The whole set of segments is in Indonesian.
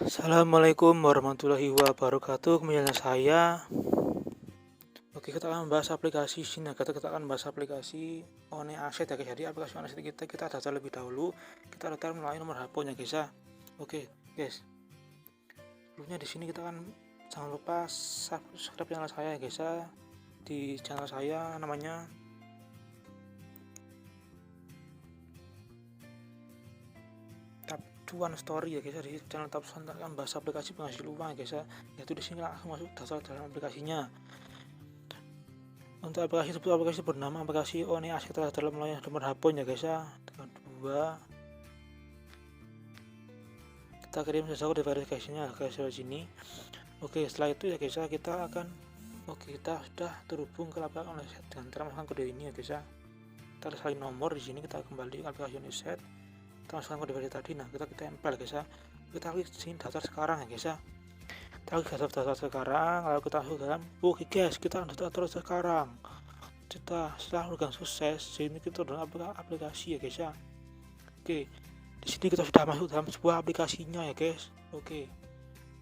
Assalamualaikum warahmatullahi wabarakatuh. Kembali saya. Oke, kita akan membahas aplikasi sini. Kita akan membahas aplikasi One Asset ya guys. Jadi aplikasi One Asset kita data terlebih dahulu. Kita data melalui nomor handphone ya guys ya. Oke, guys. Sebelumnya di sini kita akan jangan lupa subscribe channel saya ya guys ya. Di channel saya namanya One Story ya guys ya. Di channel Tab One akan bahas aplikasi penghasil uang ya guys ya. Yaitu di sini langsung masuk daftar dalam aplikasinya. Untuk aplikasi bernama aplikasi One Asset dalam melayani nomor handphone ya guys ya. Dengan kita kirim sesuatu di verifikasinya guys di sini. Oke, setelah itu ya guys ya kita sudah terhubung ke aplikasi One Asset dengan cara memasukkan kode ini ya guys ya. Kita salin nomor di sini, kita kembali ke aplikasi One Asset. Kita masukkan kode verifikasi tadi. Nah, kita tempel guys ya. Kita klik sini daftar sekarang ya guys ya. Kita klik daftar sekarang, lalu kita masuk dalam oke guys, kita daftar sekarang. Setelah udah sukses, sini kita download aplikasi ya guys ya. Oke, di sini kita sudah masuk dalam sebuah aplikasinya ya guys. Oke,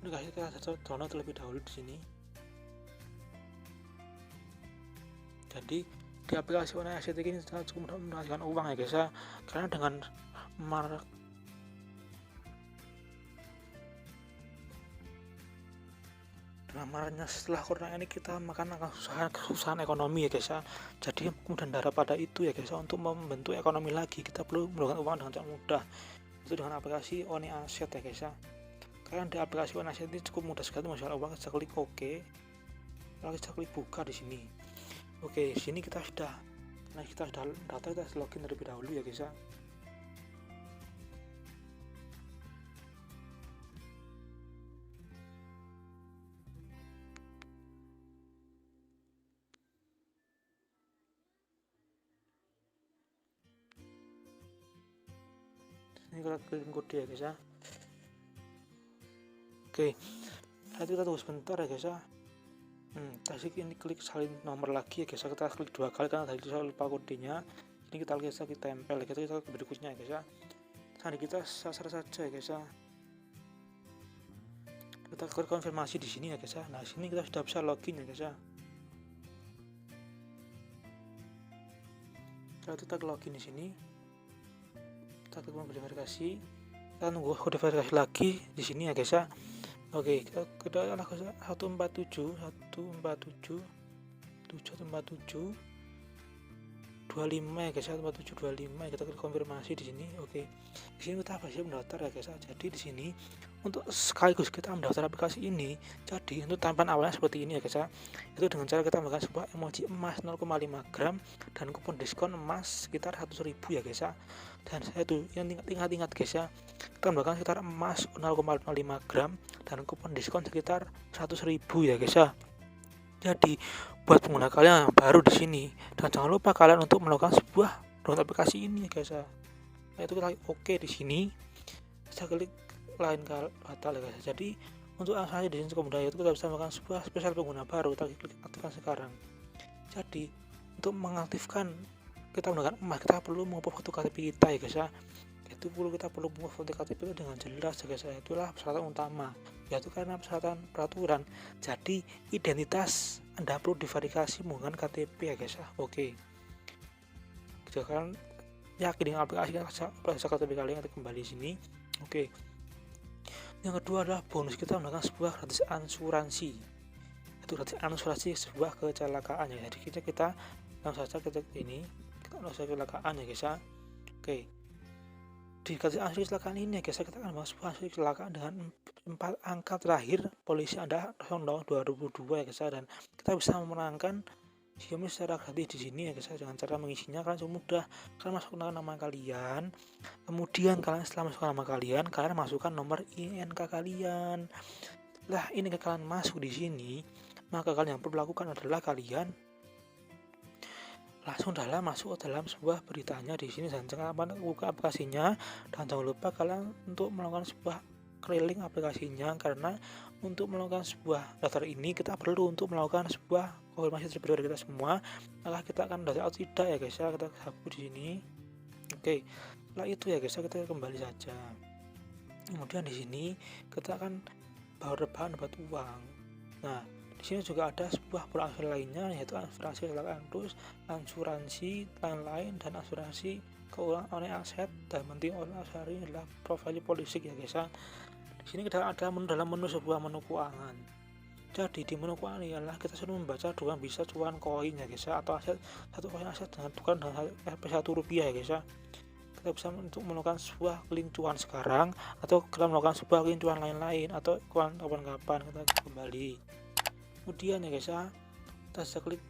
aplikasi kita download terlebih dahulu di sini. Jadi di aplikasi One Asset ini kita cukup menghasilkan uang ya guys ya, karena dengan marahnya setelah corona ini kita makan kesusahan ekonomi ya guys ya. Jadi kemudian daripada itu ya guys ya, untuk membentuk ekonomi lagi kita perlu melakukan uang dengan cara mudah, itu dengan aplikasi One Asset ya guys ya. Karena di aplikasi One Asset ini cukup mudah sekali masalah uang. Kita klik oke, lalu kita klik buka di sini. Oke, di sini kita sudah data, kita login terlebih dahulu ya guys ya. Ini kita kirim kode ya guys ya. Oke, nanti kita tunggu sebentar ya guys ya. Ini klik salin nomor lagi ya guys ya. Kita klik 2 kali karena tadi saya lupa kodenya. Ini kita tempel ya, kita ke berikutnya ya guys ya. Tadi kita sasar saja ya guys ya. Kita klik konfirmasi di sini ya guys ya. Nah, sini kita sudah bisa login ya guys ya. Setelah kita login di sini, kita klik verifikasi. Kita tunggu kode verifikasi lagi di sini ya guys ya. Oke, kita 147 25 ya guys ya, 14725 kita klik konfirmasi di sini. Oke, di sini kita pasti mendaftar ya guys ya. Jadi di sini untuk sekaligus kita mendaftar aplikasi ini, jadi untuk tampilan awalnya seperti ini ya guys ya. Itu dengan cara kita menggunakan sebuah emoji emas 0,5 gram dan kupon diskon emas sekitar 100.000 ya guys ya. Dan saya tuh yang ingat guys ya, kita menggunakan sekitar emas 0,5 gram dan kupon diskon sekitar 100.000 ya guys ya. Jadi buat pengguna kalian yang baru di sini, dan jangan lupa kalian untuk melakukan sebuah download aplikasi ini ya guys ya. Nah, itu kita oke di sini. Saya klik lain batal ya guys. Jadi untuk akses di sini cukup mudah, itu kita bisa melakukan sebuah spesial pengguna baru. Kita klik aktifkan sekarang. Jadi untuk mengaktifkan kita menggunakan emas, kita perlu mengupload foto KTP kita ya guys ya. Kita perlu mengupload foto KTP dengan jelas ya guys ya. Itulah persyaratan utama, yaitu karena peraturan. Jadi identitas Anda perlu diverifikasi menggunakan KTP ya guys ya. Oke, jangan yakin dengan aplikasi KTP kalian, kita kembali sini. Oke, yang kedua adalah bonus, kita menggunakan sebuah gratis asuransi. Itu gratis asuransi sebuah kecelakaan ya. Jadi kita langsung saja kita kecelakaan ya guys ya. Oke, di gratis asuransi kecelakaan ini ya guys, kita akan bahas sebuah asuransi kecelakaan dengan 4 angka terakhir polisi Anda tahun 2002 ya guys ya. Dan kita bisa memenangkan Xiaomi secara gratis di sini ya guys ya. Dengan cara mengisinya kalian cukup mudah. Kalian masukkan nama kalian, kemudian setelah masukkan nama kalian masukkan nomor INK kalian. Lah, ini kalian masuk di sini, maka kalian yang perlu lakukan adalah kalian langsung masuk ke dalam sebuah beritanya di sini, dan jangan buka aplikasinya, dan jangan lupa kalian untuk melakukan sebuah keliling aplikasinya, karena untuk melakukan sebuah daftar ini kita perlu untuk melakukan sebuah konfirmasi terlebih dahulu kita semua. Maka kita akan daftar atau tidak ya guys ya. Kita hapus di sini. Oke, setelah itu ya guys ya, kita kembali saja. Kemudian di sini kita akan bahan dapat uang. Nah, di sini juga ada sebuah produk asuransi lainnya, yaitu asuransi kecelakaan, asuransi lain-lain, dan asuransi keuangan oleh aset, dan penting oleh asuransi adalah profil policy ya guys. Di sini kita ada dalam menu sebuah menu keuangan. Jadi di menu keuangan ini adalah kita sudah membaca dua bisa cuan koin ya guys, atau aset satu koin aset dengan tukar dengan Rp1 ya guys. Kita bisa untuk melakukan sebuah link cuan sekarang, atau kita melakukan sebuah link cuan lain-lain, atau cuan kapan-kapan kita kembali. Kemudian ya guys, kita bisa klik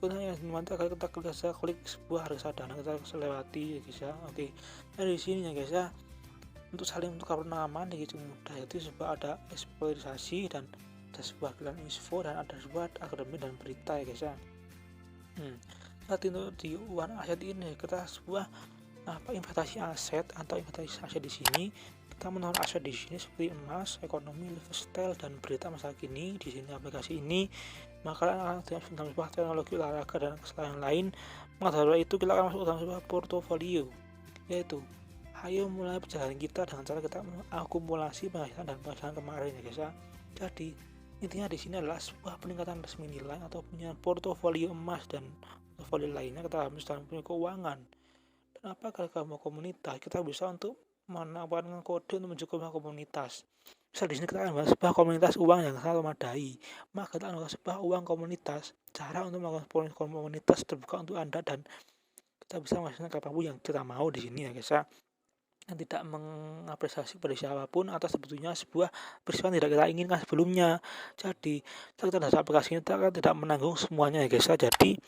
kita klik sebuah reksadana, kita lewati ya guys ya. Oke, nah di sini ya guys ya, untuk saling tukar nama ini gitu mudah, yaitu sebuah ada eksploitasi, dan ada sebuah iklan info, dan ada sebuah akademi dan berita ya guys ya. Saat itu di uang aset ini kita sebuah investasi aset atau investasi aset di sini, kita menaruh aset di sini seperti emas, ekonomi, lifestyle, dan berita masa kini. Di sini aplikasi ini makanan tentang sebuah teknologi, olahraga, dan kesalahan lain. Maka dari itu kita akan masuk dalam sebuah portofolio, yaitu ayo mulai perjalanan kita dengan cara kita mengakumulasi penghasilan dan penghasilan kemarin ya guys ya. Jadi intinya di sini adalah sebuah peningkatan resmi nilai atau punya portofolio emas dan portofolio lainnya kita harus dalam punya keuangan. Apakah kamu komunitas, kita bisa untuk menawarkan kode untuk menuju ke komunitas. Misal di sini kita akan bahas sebuah komunitas uang yang sangat memadai, maka kita akan sebuah uang komunitas. Cara untuk melakukan komunitas terbuka untuk Anda, dan kita bisa menghasilkan apapun yang kita mau di sini ya guys ya. Yang tidak mengapresiasi pada siapapun atas sebetulnya sebuah peristiwa yang tidak kita inginkan sebelumnya. Jadi kita datang aplikasi kita kan tidak menanggung semuanya ya guys ya. Jadi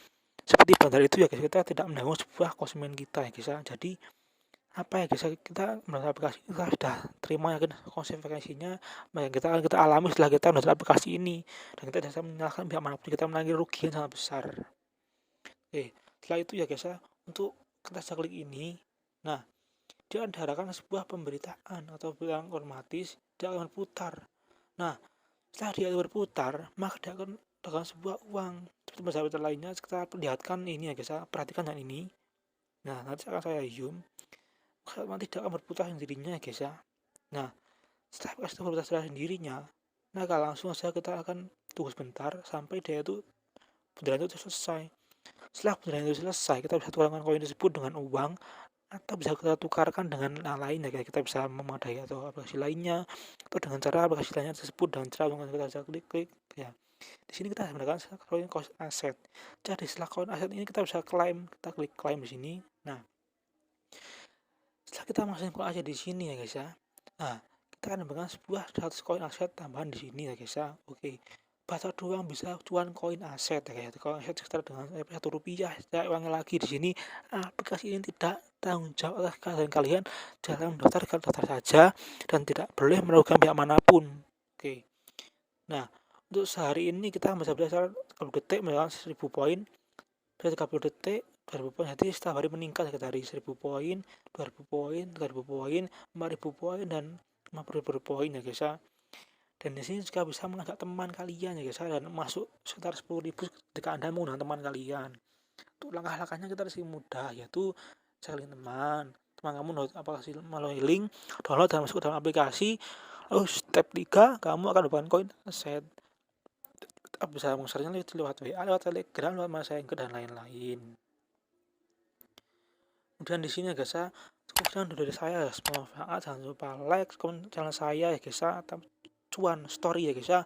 seperti bandar itu ya guys, kita tidak menanggung sebuah konsumen kita ya guys ya. Jadi apa ya guys, kita mendownload aplikasi kita sudah terima yakin konsekuensinya, yang kita alami setelah kita mendownload aplikasi ini, dan kita bisa menyalahkan pihak manapun, kita menanggung rugi yang sangat besar. Oke, setelah itu ya guys ya, untuk kita klik ini, nah dia diarahkan sebuah pemberitaan atau berita otomatis, dia akan berputar. Nah setelah dia berputar, maka dia akan dengan sebuah uang seperti persahabatan lainnya. Kita perlihatkan ini ya guys, perhatikan yang ini. Nah nanti akan saya zoom, nanti tidak akan berputar sendirinya ya guys ya. Nah setelah kita berputar sendirinya, maka langsung saja kita akan tunggu sebentar sampai dia itu pemberitaan itu selesai. Setelah pemberitaan itu selesai, kita bisa tukarkan koin tersebut dengan uang, atau bisa kita tukarkan dengan yang lain ya guys. Kita bisa memadai atau aplikasi lainnya, atau dengan cara aplikasi lainnya tersebut, dengan cara kita bisa klik ya. Di sini kita menggunakan koin aset. Jadi setelah koin aset ini kita bisa klaim, kita klik klaim di sini. Nah setelah kita masukin koin aset di sini ya guys ya, nah kita akan menggunakan sebuah 100 koin aset tambahan di sini ya guys ya. Oke, baca doang bisa cuan koin aset ya guys. Koin aset sekitar dengan Rp1, saya ulangi lagi di sini, aplikasi ini tidak tanggung jawab atas kalian, jangan daftar saja, dan tidak boleh merugikan pihak manapun. Oke, nah untuk sehari ini kita bisa belajar 30 detik melakukan 1000 poin, 30 detik 2000 poin. Jadi setiap hari meningkat dari 1000 poin, 2000 poin, 3000 poin, 4000 poin, dan 50.000 poin ya guys ya. Dan di sini juga bisa mengajak teman kalian ya guys ya, dan masuk sekitar 10.000 ketika Anda menggunakan teman kalian. Untuk langkah-langkahnya kita masih mudah, yaitu saling teman kamu download aplikasi melalui link, download dan masuk ke dalam aplikasi. Lalu step 3, kamu akan mendapatkan koin aset. Kita bisa mengusirnya lewat WA, lewat Telegram, lewat Messenger, dan lain-lain. Kemudian di sini guys ya, cukup sekian dari saya. Semoga bermanfaat. Jangan lupa like, komen channel saya ya guys ya, cuan story ya guys ya.